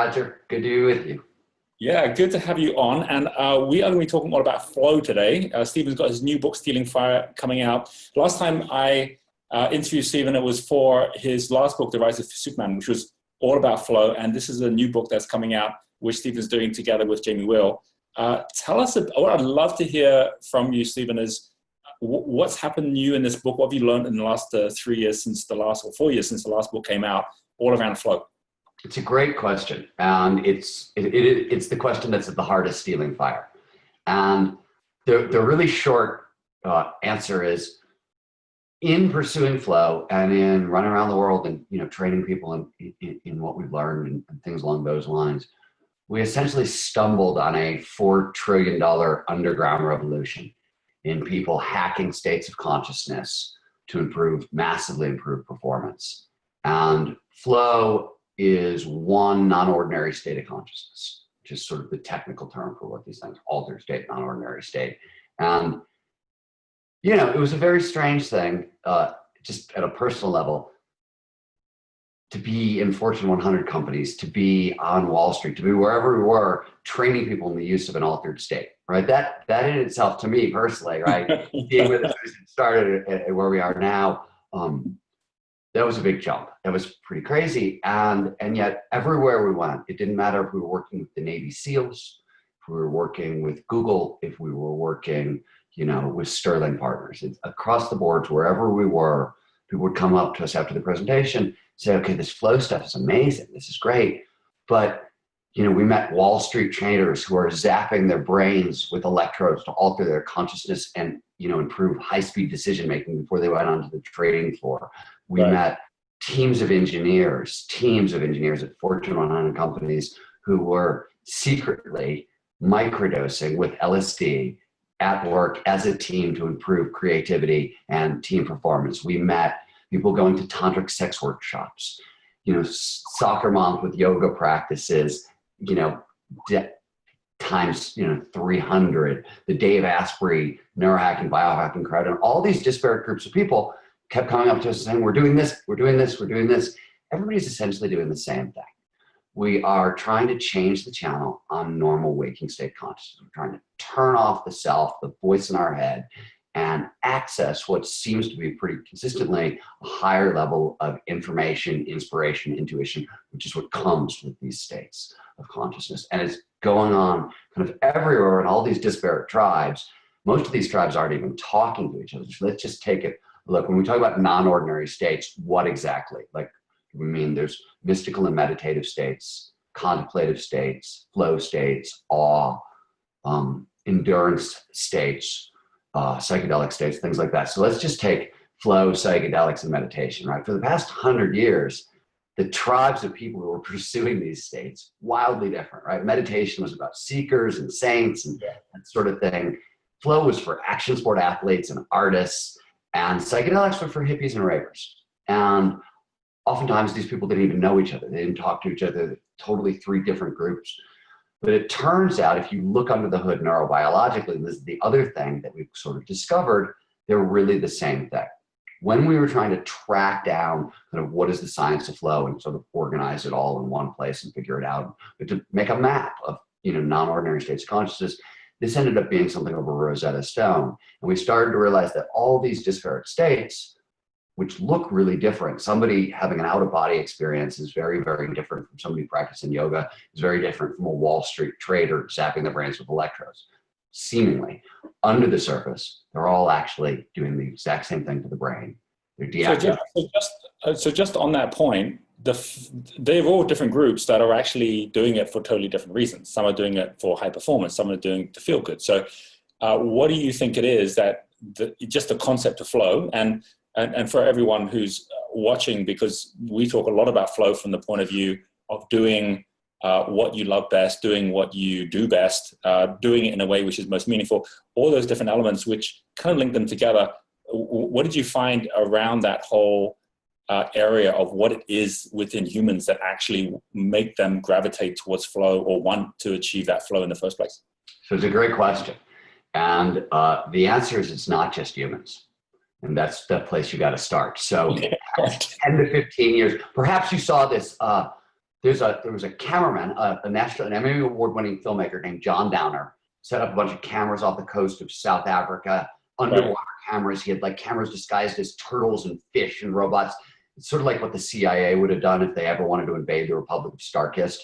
Roger, good to be with you. Yeah, good to have you on. And we are going to be talking all about flow today. Stephen's got his new book, Stealing Fire, coming out. Last time I interviewed Stephen, it was for his last book, The Rise of Superman, which was all about flow. And this is a new book that's coming out, which Stephen's doing together with Jamie Will. Tell us, what I'd love to hear from you, Stephen, is what's happened to you in this book? What have you learned in the last 3 years since the last, or 4 years since the last book came out, all around flow? It's a great question, and it's the question that's at the heart of Stealing Fire. And the really short answer is, in pursuing flow and in running around the world and training people in what we've learned and things along those lines, we essentially stumbled on a $4 trillion underground revolution in people hacking states of consciousness to massively improve performance. And flow is one non-ordinary state of consciousness, which is sort of the technical term for what these things, altered state, non-ordinary state. And, it was a very strange thing, just at a personal level, to be in Fortune 100 companies, to be on Wall Street, to be wherever we were, training people in the use of an altered state, right? That in itself, to me personally, right, being where this started and where we are now, that was a big jump. That was pretty crazy. And yet everywhere we went, it didn't matter if we were working with the Navy SEALs, if we were working with Google, if we were working, with Sterling Partners. Across the board, wherever we were, people would come up to us after the presentation, say, okay, this flow stuff is amazing. This is great. But, we met Wall Street traders who are zapping their brains with electrodes to alter their consciousness and, improve high-speed decision-making before they went onto the trading floor. We met teams of engineers at Fortune 100 companies who were secretly microdosing with LSD at work as a team to improve creativity and team performance. We met people going to tantric sex workshops, soccer moms with yoga practices, times 300, the Dave Asprey neurohacking, biohacking crowd, and all these disparate groups of people kept coming up to us saying, we're doing this, we're doing this, we're doing this. Everybody's essentially doing the same thing. We are trying to change the channel on normal waking state consciousness. We're trying to turn off the self, the voice in our head, and access what seems to be pretty consistently a higher level of information, inspiration, intuition, which is what comes with these states of consciousness. And it's going on kind of everywhere in all these disparate tribes. Most of these tribes aren't even talking to each other. So let's just take it. Look, when we talk about non-ordinary states, what exactly? Like, we mean there's mystical and meditative states, contemplative states, flow states, awe, endurance states, psychedelic states, things like that. So let's just take flow, psychedelics, and meditation, right? For the past 100 years, the tribes of people who were pursuing these states, wildly different, right? Meditation was about seekers and saints and that sort of thing. Flow was for action sport athletes and artists, and psychedelics were for hippies and ravers. And oftentimes these people didn't even know each other. They didn't talk to each other. Totally three different groups. But it turns out, if you look under the hood neurobiologically, this is the other thing that we've sort of discovered, they're really the same thing. When we were trying to track down kind of what is the science of flow and sort of organize it all in one place and figure it out, but to make a map of non-ordinary states of consciousness, this ended up being something of a Rosetta Stone. And we started to realize that all these disparate states, which look really different. Somebody having an out-of-body experience is very, very different from somebody practicing yoga, is very different from a Wall Street trader zapping their brains with electrodes. Seemingly, under the surface, they're all actually doing the exact same thing to the brain. They're deactivating. So just on that point, they're all different groups that are actually doing it for totally different reasons. Some are doing it for high performance, some are doing it to feel good. So what do you think it is that just the concept of flow, and for everyone who's watching, because we talk a lot about flow from the point of view of doing what you love best, doing what you do best, doing it in a way which is most meaningful, all those different elements which kind of link them together. What did you find around that whole area of what it is within humans that actually make them gravitate towards flow or want to achieve that flow in the first place? So it's a great question. And the answer is it's not just humans. And that's the place you got to start. So 10 to 15 years, perhaps you saw this there was a cameraman, an Emmy award-winning filmmaker named John Downer, set up a bunch of cameras off the coast of South Africa, underwater cameras. He had like cameras disguised as turtles and fish and robots. It's sort of like what the CIA would have done if they ever wanted to invade the Republic of Starkist,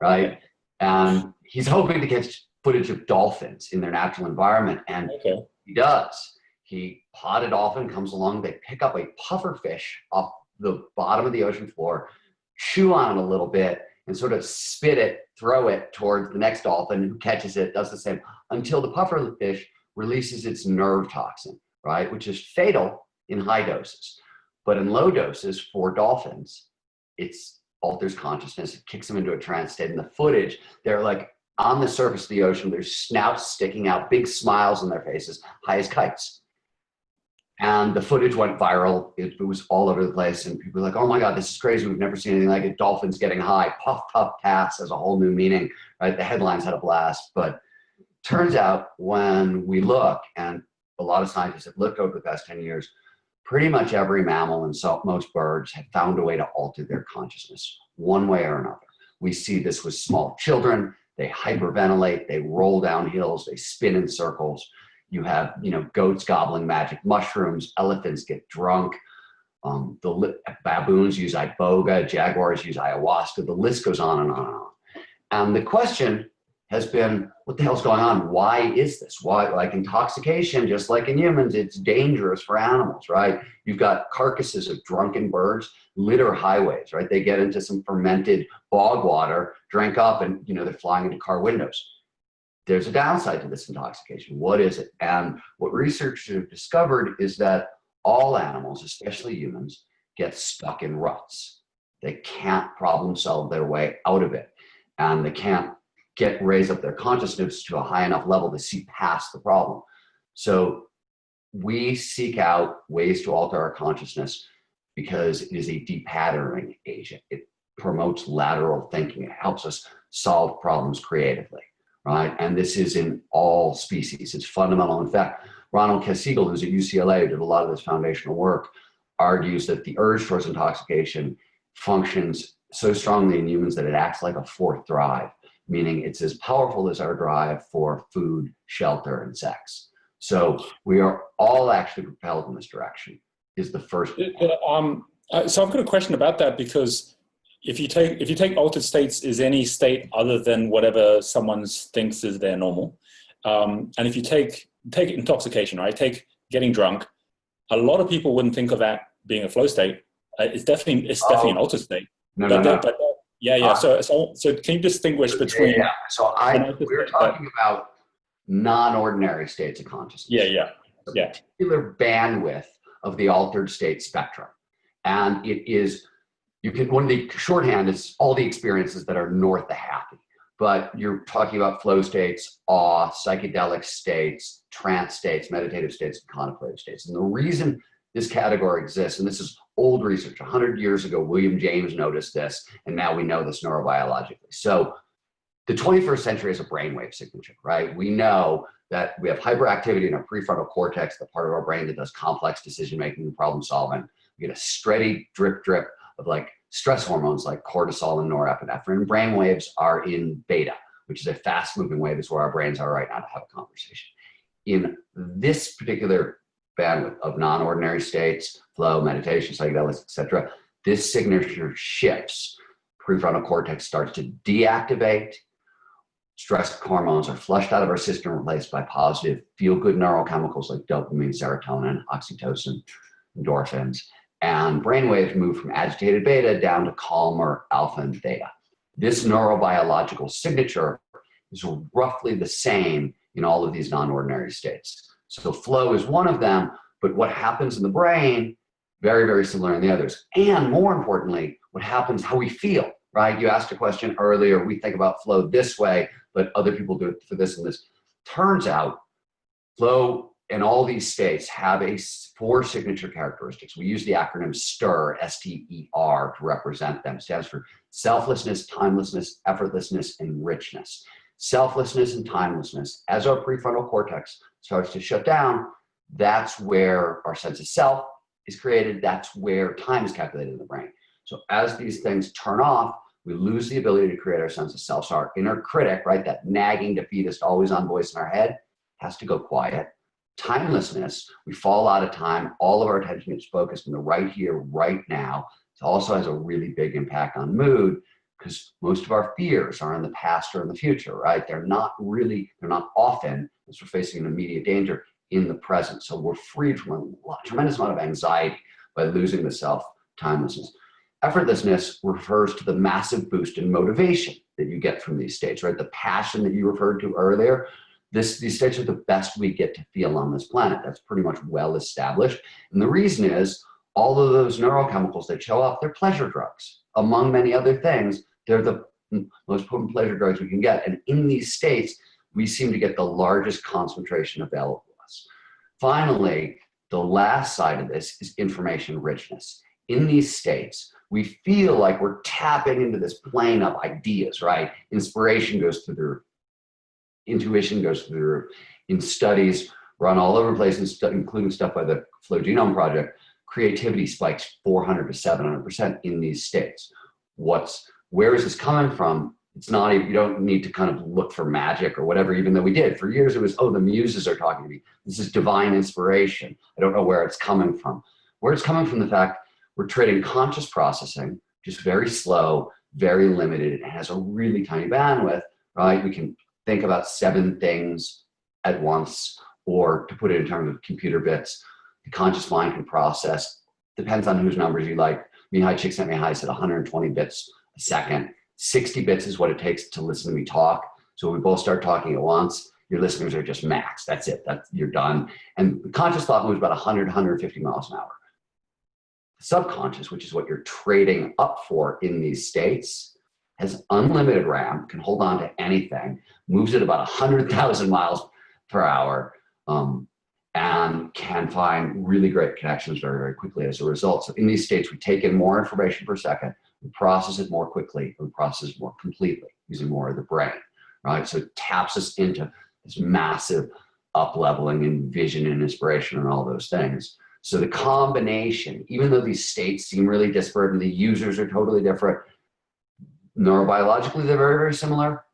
right? And he's hoping to catch footage of dolphins in their natural environment, and he does. He potted dolphin comes along, they pick up a puffer fish off the bottom of the ocean floor, chew on it a little bit, and sort of spit it, throw it towards the next dolphin who catches it, does the same, until the puffer fish releases its nerve toxin, right, which is fatal in high doses. But in low doses for dolphins, it alters consciousness, it kicks them into a trance state. In the footage, they're like on the surface of the ocean, their snouts sticking out, big smiles on their faces, high as kites. And the footage went viral. It was all over the place. And people were like, oh my God, this is crazy. We've never seen anything like it. Dolphins getting high, puff, puff, pass has a whole new meaning, right? The headlines had a blast. But turns out when we look, and a lot of scientists have looked over the past 10 years, pretty much every mammal and most birds have found a way to alter their consciousness one way or another. We see this with small children. They hyperventilate, they roll down hills, they spin in circles. You have, goats gobbling magic mushrooms, elephants get drunk, baboons use iboga, jaguars use ayahuasca, the list goes on and on and on. And the question has been, what the hell's going on? Why is this? Why, like intoxication, just like in humans, it's dangerous for animals, right? You've got carcasses of drunken birds litter highways, right? They get into some fermented bog water, drink up, and they're flying into car windows. There's a downside to this intoxication. What is it? And what researchers have discovered is that all animals, especially humans, get stuck in ruts. They can't problem solve their way out of it. And they can't raise up their consciousness to a high enough level to see past the problem. So we seek out ways to alter our consciousness because it is a de-patterning agent. It promotes lateral thinking. It helps us solve problems creatively, right? And this is in all species. It's fundamental. In fact, Ronald Kessiegel, who's at UCLA, who did a lot of this foundational work, argues that the urge towards intoxication functions so strongly in humans that it acts like a fourth drive, meaning it's as powerful as our drive for food, shelter, and sex. So we are all actually propelled in this direction, is the first. So I've got a question about that, because if you take altered states as any state other than whatever someone thinks is their normal, and if you take intoxication, right, take getting drunk, a lot of people wouldn't think of that being a flow state. It's definitely an altered state. No. So can you distinguish between? Yeah. So we're talking about non-ordinary states of consciousness. Yeah. Particular bandwidth of the altered state spectrum, and it is one of the shorthand is all the experiences that are north of happy. But you're talking about flow states, awe, psychedelic states, trance states, meditative states, and contemplative states. And the reason this category exists, and this is old research, 100 years ago, William James noticed this, and now we know this neurobiologically. So the 21st century is a brainwave signature, right? We know that we have hyperactivity in our prefrontal cortex, the part of our brain that does complex decision-making and problem solving. We get a steady drip of like stress hormones like cortisol and norepinephrine. Brain waves are in beta, which is a fast-moving wave. Is where our brains are right now to have a conversation. In this particular bandwidth of non-ordinary states, flow, meditation, psychedelics, etc., this signature shifts. Prefrontal cortex starts to deactivate. Stress hormones are flushed out of our system, replaced by positive feel-good neurochemicals like dopamine, serotonin, oxytocin, endorphins. And brainwaves move from agitated beta down to calmer alpha and theta. This neurobiological signature is roughly the same in all of these non-ordinary states. So flow is one of them, but what happens in the brain, very, very similar in the others. And more importantly, what happens, how we feel, right? You asked a question earlier, we think about flow this way, but other people do it for this and this. Turns out flow and all these states have 4 signature characteristics. We use the acronym STIR, S-T-E-R, to represent them. It stands for selflessness, timelessness, effortlessness, and richness. Selflessness and timelessness, as our prefrontal cortex starts to shut down, that's where our sense of self is created. That's where time is calculated in the brain. So as these things turn off, we lose the ability to create our sense of self. So our inner critic, right, that nagging defeatist, always on voice in our head, has to go quiet. Timelessness, we fall out of time. All of our attention is focused in the right here, right now. It also has a really big impact on mood because most of our fears are in the past or in the future, right? They're not often, as we're facing an immediate danger, in the present. So we're freed from a tremendous amount of anxiety by losing the self. Timelessness. Effortlessness refers to the massive boost in motivation that you get from these states, right? The passion that you referred to earlier. These states are the best we get to feel on this planet. That's pretty much well established. And the reason is all of those neurochemicals that show up, they're pleasure drugs. Among many other things, they're the most potent pleasure drugs we can get. And in these states, we seem to get the largest concentration available to us. Finally, the last side of this is information richness. In these states, we feel like we're tapping into this plane of ideas, right? Inspiration goes through the roof. Intuition goes through the roof. In studies run all over the place, including stuff by the Flow Genome Project, creativity spikes 400 to 700% in these states. Where is this coming from? It's not, you don't need to kind of look for magic or whatever, even though we did. For years it was, oh, the muses are talking to me. This is divine inspiration. I don't know where it's coming from. Where it's coming from, the fact we're trading conscious processing, just very slow, very limited, and has a really tiny bandwidth, right? We can think about 7 things at once, or to put it in terms of computer bits, the conscious mind can process, depends on whose numbers you like. Mihai Csikszentmihalyi said 120 bits a second. 60 bits is what it takes to listen to me talk. So we both start talking at once, your listeners are just max. That's it. You're done. And the conscious thought moves about 100, 150 miles an hour. The subconscious, which is what you're trading up for in these states, has unlimited RAM, can hold on to anything, moves at about 100,000 miles per hour, and can find really great connections very, very quickly as a result. So in these states, we take in more information per second, we process it more quickly, we process it more completely using more of the brain, right? So it taps us into this massive up-leveling in vision and inspiration and all those things. So the combination, even though these states seem really disparate and the users are totally different, neurobiologically, they're very, very similar.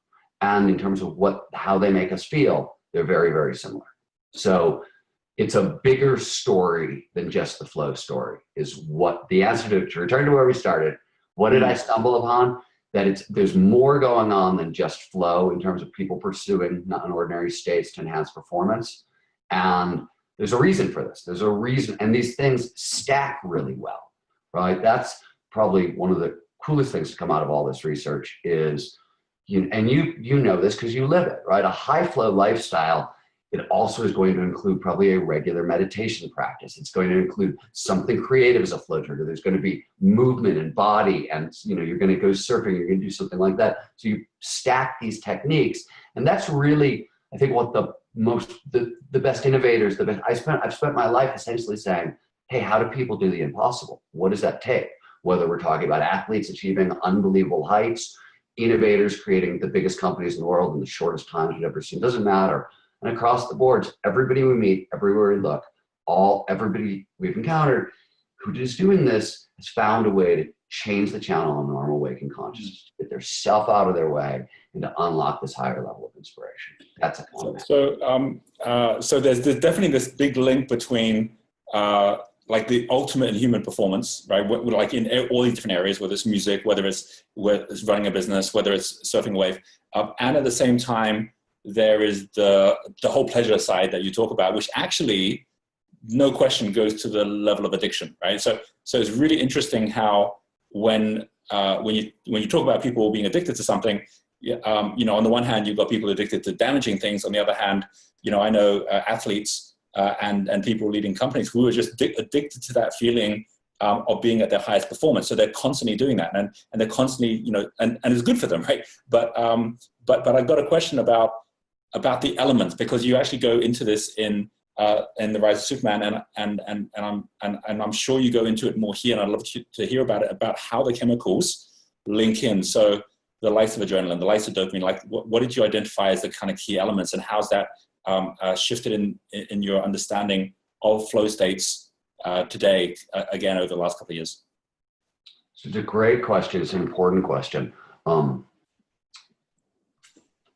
And in terms of how they make us feel, they're very, very similar. So it's a bigger story than just the flow story, is what the answer to return to where we started. What did I stumble upon? That there's more going on than just flow in terms of people pursuing non-ordinary states to enhance performance. And there's a reason for this. There's a reason, and these things stack really well, right? That's probably one of the coolest things to come out of all this research is, you know this because you live it, right? A high flow lifestyle, it also is going to include probably a regular meditation practice. It's going to include something creative as a flow trigger. There's going to be movement and body, and you're going to go surfing, you're going to do something like that. So you stack these techniques, and that's really, I think, what the best innovators, I've spent my life essentially saying, hey, how do people do the impossible? What does that take? Whether we're talking about athletes achieving unbelievable heights, innovators creating the biggest companies in the world in the shortest times we've ever seen, doesn't matter. And across the boards, everybody we meet, everywhere we look, everybody we've encountered who is doing this has found a way to change the channel on normal waking consciousness, to get their self out of their way and to unlock this higher level of inspiration. That's a comment. So there's definitely this big link between like the ultimate in human performance, right? Like in all these different areas, whether it's music, whether it's running a business, whether it's surfing a wave, and at the same time, there is the whole pleasure side that you talk about, which actually, no question, goes to the level of addiction, right? So it's really interesting how when you talk about people being addicted to something, on the one hand, you've got people addicted to damaging things. On the other hand, I know athletes and people leading companies who are just addicted to that feeling of being at their highest performance. So they're constantly doing that, and they're constantly, and it's good for them, right? But I've got a question about the elements, because you actually go into this in The Rise of Superman, and I'm sure you go into it more here, and I'd love to hear about it, about how the chemicals link in. So the likes of adrenaline, the likes of dopamine, like what did you identify as the kind of key elements, and how's that shifted in your understanding of flow states today, again, over the last couple of years? So it's a great question. It's an important question. All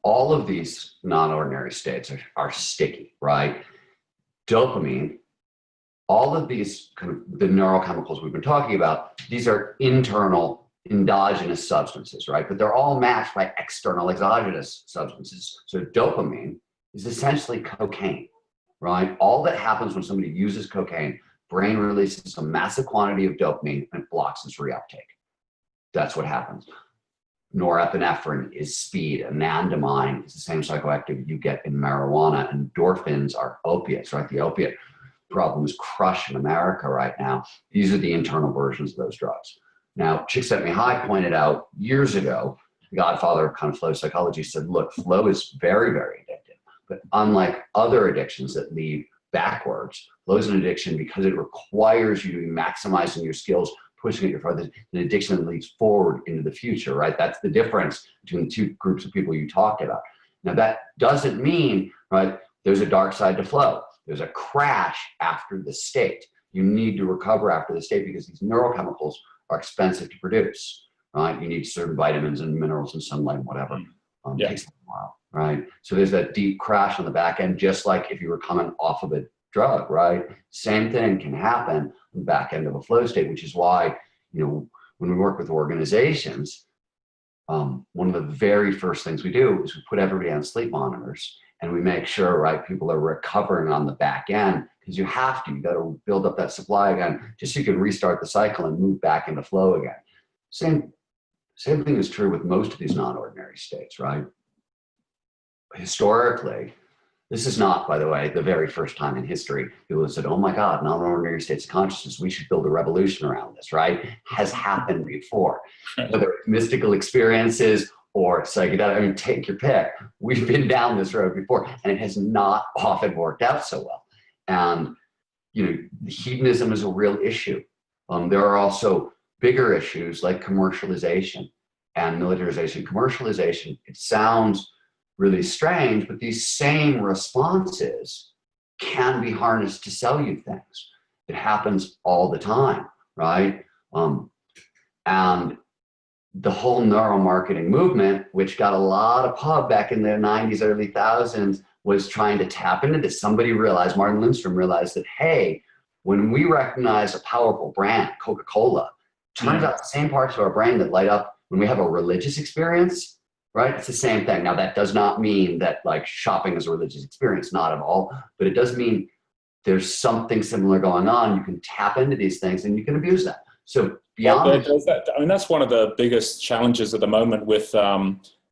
of these non-ordinary states are sticky, right? Dopamine, all of these kind of the neurochemicals we've been talking about, these are internal endogenous substances, right? But they're all matched by external exogenous substances. So dopamine is essentially cocaine, right? All that happens when somebody uses cocaine, brain releases a massive quantity of dopamine and it blocks its reuptake. That's what happens. Norepinephrine is speed. Anandamide is the same psychoactive you get in marijuana. Endorphins are opiates, right? The opiate problem is crushing America right now. These are the internal versions of those drugs. Now, Csikszentmihalyi pointed out years ago, the godfather of kind of flow psychology said, look, flow is very, very addictive. But unlike other addictions that lead backwards, flow is an addiction because it requires you to be maximizing your skills, pushing it further, an addiction that leads forward into the future, right? That's the difference between the two groups of people you talked about. Now, that doesn't mean, right, there's a dark side to flow. There's a crash after the state. You need to recover after the state because these neurochemicals are expensive to produce, right? You need certain vitamins and minerals and sunlight and whatever. It takes a while, right? So there's that deep crash on the back end, just like if you were coming off of a drug, right? Same thing can happen on the back end of a flow state, which is why, you know, when we work with organizations, one of the very first things we do is we put everybody on sleep monitors and we make sure, right, people are recovering on the back end because you got to build up that supply again, just so you can restart the cycle and move back into flow again. Same thing is true with most of these non-ordinary states, right? Historically, this is not, by the way, the very first time in history people have said, oh my God, non-ordinary states of consciousness, we should build a revolution around this, right? Has happened before. Whether it's mystical experiences or psychedelic, I mean, take your pick. We've been down this road before and it has not often worked out so well. And, you know, hedonism is a real issue. There are also bigger issues like commercialization and militarization. Commercialization, it sounds really strange, but these same responses can be harnessed to sell you things. It happens all the time, right? And the whole neuromarketing movement, which got a lot of pub back in the 90s, early thousands, was trying to tap into this. Somebody realized, Martin Lindstrom realized that, hey, when we recognize a powerful brand, Coca-Cola, turns out the same parts of our brain that light up when we have a religious experience, right? It's the same thing. Now, that does not mean that like shopping is a religious experience, not at all, but it does mean there's something similar going on. You can tap into these things and you can abuse them. So beyond that, I mean, that's one of the biggest challenges at the moment with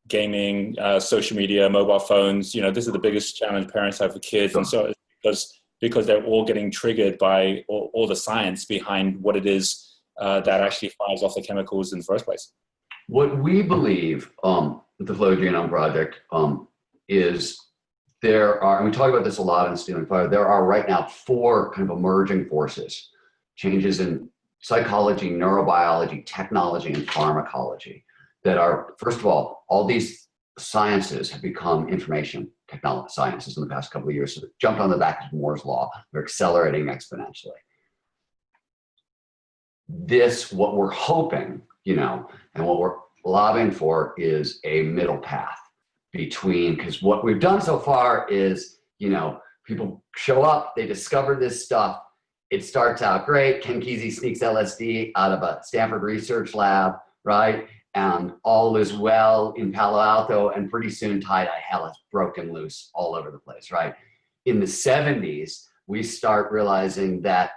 gaming, social media, mobile phones. You know, this is the biggest challenge parents have for kids. And so it's because they're all getting triggered by all the science behind what it is that actually fires off the chemicals in the first place. What we believe with the Flow Genome Project is there are, and we talk about this a lot in Stealing Fire, there are right now 4 kind of emerging forces, changes in psychology, neurobiology, technology, and pharmacology that are, first of all these sciences have become information technology sciences in the past couple of years. So they've jumped on the back of Moore's Law. They're accelerating exponentially. What we're hoping, you know, and what we're lobbying for is a middle path between, because what we've done so far is, you know, people show up, they discover this stuff, it starts out great. Ken Kesey sneaks LSD out of a Stanford research lab, right? And all is well in Palo Alto, and pretty soon tie-dye hell has broken loose all over the place, right? In the 70s, we start realizing that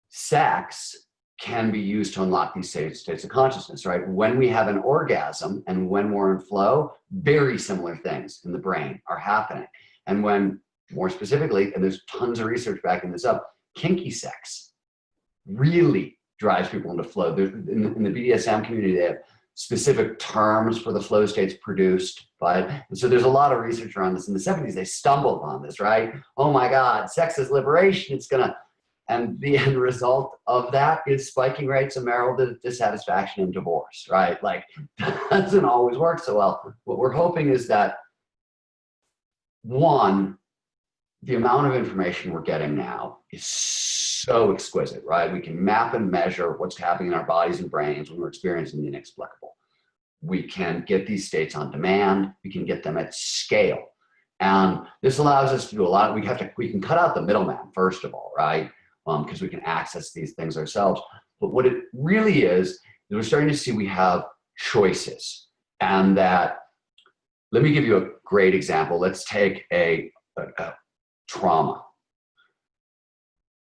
sex can be used to unlock these states of consciousness, right? When we have an orgasm and when we're in flow, very similar things in the brain are happening. And when, more specifically, and there's tons of research backing this up, kinky sex really drives people into flow. In the BDSM community, they have specific terms for the flow states produced by it. And so there's a lot of research around this. In the 70s, they stumbled on this, right? Oh my God, sex is liberation. And the end result of that is spiking rates of marital dissatisfaction and divorce, right? Like, doesn't always work so well. What we're hoping is that, one, the amount of information we're getting now is so exquisite, right? We can map and measure what's happening in our bodies and brains when we're experiencing the inexplicable. We can get these states on demand. We can get them at scale. And this allows us to do a lot. We can cut out the middleman, first of all, right? Because we can access these things ourselves. But what it really is we're starting to see we have choices. And that, let me give you a great example. Let's take a trauma.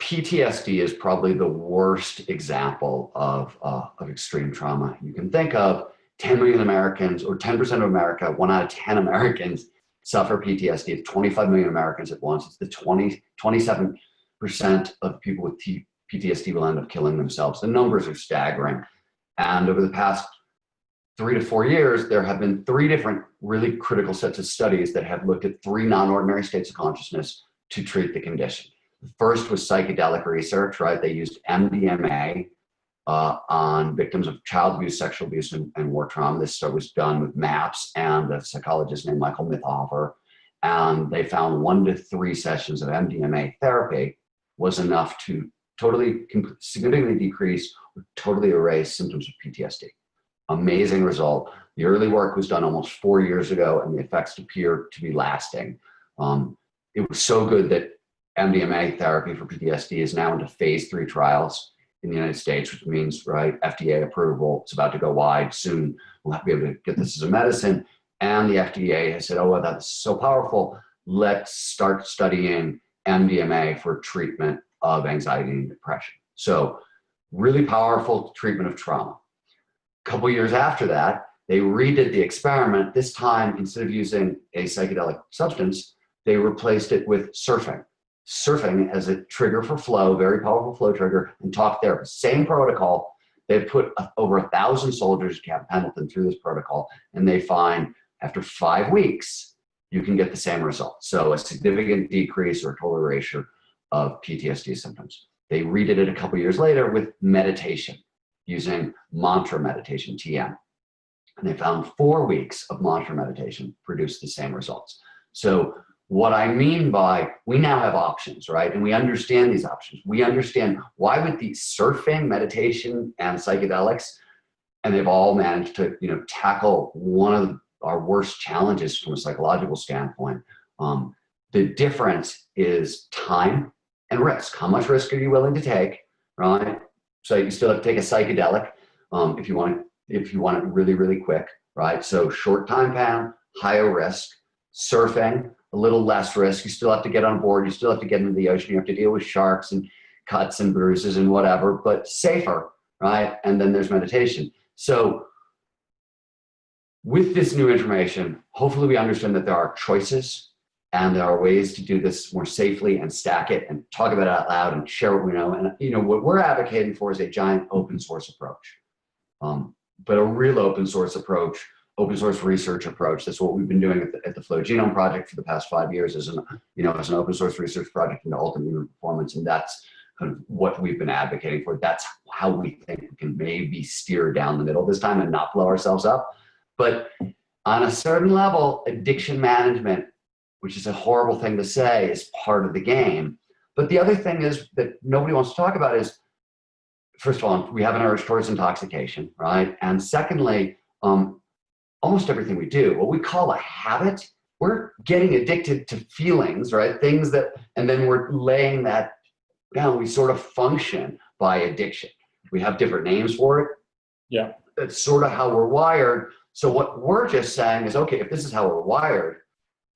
PTSD is probably the worst example of extreme trauma. You can think of 10 million Americans, or 10% of America, 1 out of 10 Americans suffer PTSD. It's 25 million Americans at once. It's the 27% of people with PTSD will end up killing themselves. The numbers are staggering. And over the past 3 to 4 years, there have been 3 different really critical sets of studies that have looked at 3 non-ordinary states of consciousness to treat the condition. The first was psychedelic research, right? They used MDMA on victims of child abuse, sexual abuse, and war trauma. This was done with MAPS and a psychologist named Michael Mithoefer. And they found 1 to 3 sessions of MDMA therapy was enough to significantly decrease or totally erase symptoms of PTSD. Amazing result. The early work was done almost 4 years ago, and the effects appear to be lasting. It was so good that MDMA therapy for PTSD is now into phase 3 trials in the United States, which means, right, FDA approval. It's about to go wide soon. We'll be able to get this as a medicine. And the FDA has said, oh, well, that's so powerful. Let's start studying MDMA for treatment of anxiety and depression. So really powerful treatment of trauma. A couple years after that, they redid the experiment. This time, instead of using a psychedelic substance, they replaced it with surfing. Surfing as a trigger for flow, very powerful flow trigger, and talk therapy. Same protocol. They put over 1,000 soldiers, Camp Pendleton, through this protocol, and they find after 5 weeks, you can get the same result. So a significant decrease or total erasure of PTSD symptoms. They redid it a couple years later with meditation, using mantra meditation, TM. And they found 4 weeks of mantra meditation produced the same results. So what I mean by, we now have options, right? And we understand these options. We understand why with the surfing, meditation, and psychedelics, and they've all managed to, tackle one of our worst challenges from a psychological standpoint. The difference is time and risk. How much risk are you willing to take, right? So you still have to take a psychedelic if you want it really, really quick, right? So short time span, higher risk. Surfing, a little less risk. You still have to get on board. You still have to get into the ocean. You have to deal with sharks and cuts and bruises and whatever, but safer, right? And then there's meditation. So with this new information, hopefully we understand that there are choices and there are ways to do this more safely and stack it and talk about it out loud and share what we know. And what we're advocating for is a giant open source approach, but a real open source approach, open source research approach. That's what we've been doing at the Flow Genome Project for the past 5 years as an open source research project into ultimate human performance. And that's kind of what we've been advocating for. That's how we think we can maybe steer down the middle this time and not blow ourselves up. But on a certain level, addiction management, which is a horrible thing to say, is part of the game. But the other thing is that nobody wants to talk about is, first of all, we have an urge towards intoxication, right? And secondly, almost everything we do, what we call a habit, we're getting addicted to feelings, right? Things that, and then we're laying that down. We sort of function by addiction. We have different names for it. Yeah. That's sort of how we're wired. So what we're just saying is, okay, if this is how we're wired,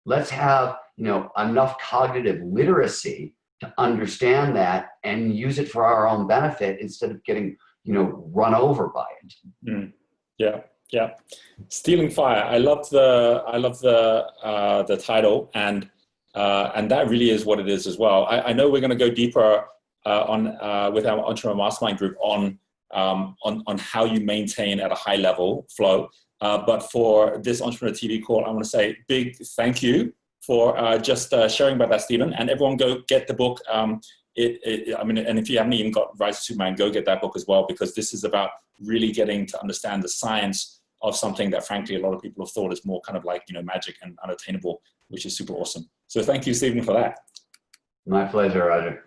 let's have, enough cognitive literacy to understand that and use it for our own benefit instead of getting, run over by it. Mm. Yeah. Yeah, Stealing Fire. I love the title, and that really is what it is as well. I know we're going to go deeper with our Entrepreneur Mastermind group on how you maintain at a high level flow. But for this Entrepreneur TV call, I want to say big thank you for just sharing about that, Steven. And everyone, go get the book. And if you haven't even got Rise of Superman, go get that book as well, because this is about really getting to understand the science of something that, frankly, a lot of people have thought is more kind of like, magic and unattainable, which is super awesome. So thank you, Steven, for that. My pleasure, Roger.